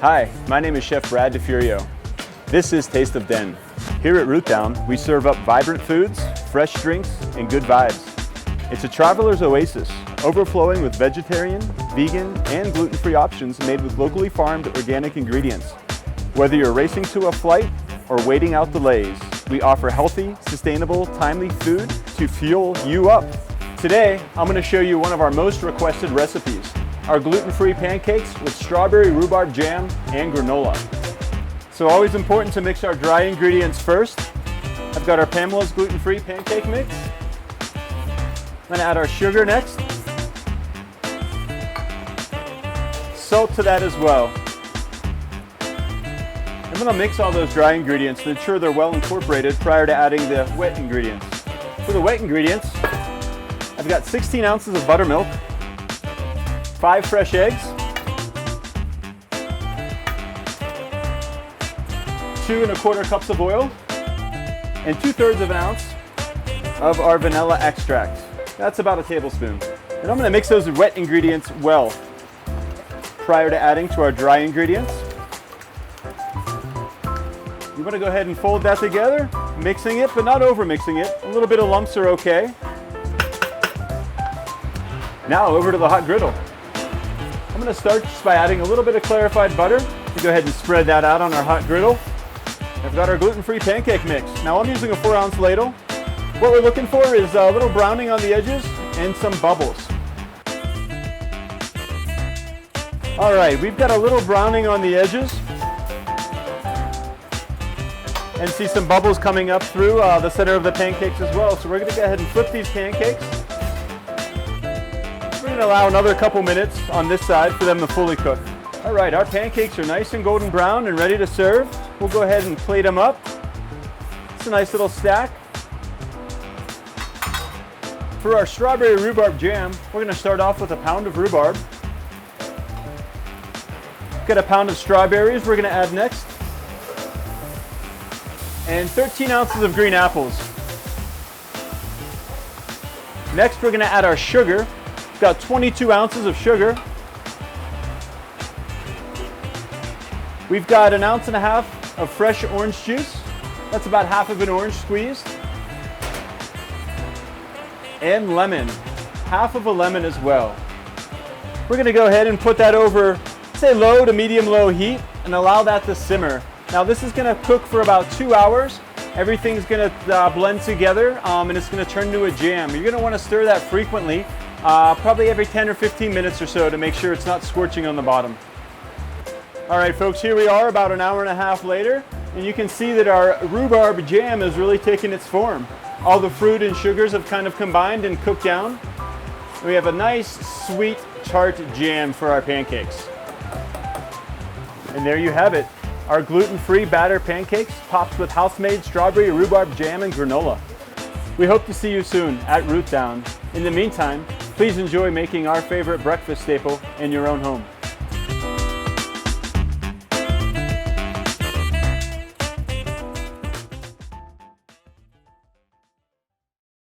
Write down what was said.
Hi, my name is Chef Brad DeFurio. This is Taste of Den. Here at Root Down, we serve up vibrant foods, fresh drinks, and good vibes. It's a traveler's oasis, overflowing with vegetarian, vegan, and gluten-free options made with locally farmed organic ingredients. Whether you're racing to a flight or waiting out delays, we offer healthy, sustainable, timely food to fuel you up. Today, I'm going to show you one of our most requested recipes, our gluten-free pancakes with strawberry rhubarb jam and granola. So always important to mix our dry ingredients first. I've got our Pamela's gluten-free pancake mix. I'm going to add our sugar next. Salt to that as well. I'm going to mix all those dry ingredients to ensure they're well incorporated prior to adding the wet ingredients. For the wet ingredients, I've got 16 ounces of buttermilk, 5 fresh eggs, 2 1/4 cups of oil, and 2/3 of an ounce of our vanilla extract. That's about a tablespoon. And I'm going to mix those wet ingredients well prior to adding to our dry ingredients. You want to go ahead and fold that together, mixing it, but not over mixing it. A little bit of lumps are okay. Now over to the hot griddle. I'm going to start just by adding a little bit of clarified butter. Go ahead and spread that out on our hot griddle. I've got our gluten-free pancake mix. Now I'm using a 4-ounce ladle. What we're looking for is a little browning on the edges and some bubbles. All right, we've got a little browning on the edges and see some bubbles coming up through the center of the pancakes as well. So we're going to go ahead and flip these pancakes. We're going to allow another couple minutes on this side for them to fully cook. All right, our pancakes are nice and golden brown and ready to serve. We'll go ahead and plate them up. It's a nice little stack. For our strawberry rhubarb jam, we're going to start off with a pound of rhubarb. Got a pound of strawberries we're going to add next. And 13 ounces of green apples. Next, we're going to add our sugar. We've got 22 ounces of sugar. We've got 1.5 ounces of fresh orange juice. That's about half of an orange squeezed. And lemon, half of a lemon as well. We're going to go ahead and put that over, say, low to medium-low heat and allow that to simmer. Now this is going to cook for about 2 hours. Everything's going to blend together and it's going to turn into a jam. You're going to want to stir that frequently, probably every 10 or 15 minutes or so to make sure it's not scorching on the bottom. All right, folks, here we are about 1.5 hours later, and you can see that our rhubarb jam is really taking its form. All the fruit and sugars have kind of combined and cooked down. We have a nice, sweet, tart jam for our pancakes. And there you have it. Our gluten-free batter pancakes topped with house-made strawberry rhubarb jam and granola. We hope to see you soon at Root Down. In the meantime, please enjoy making our favorite breakfast staple in your own home.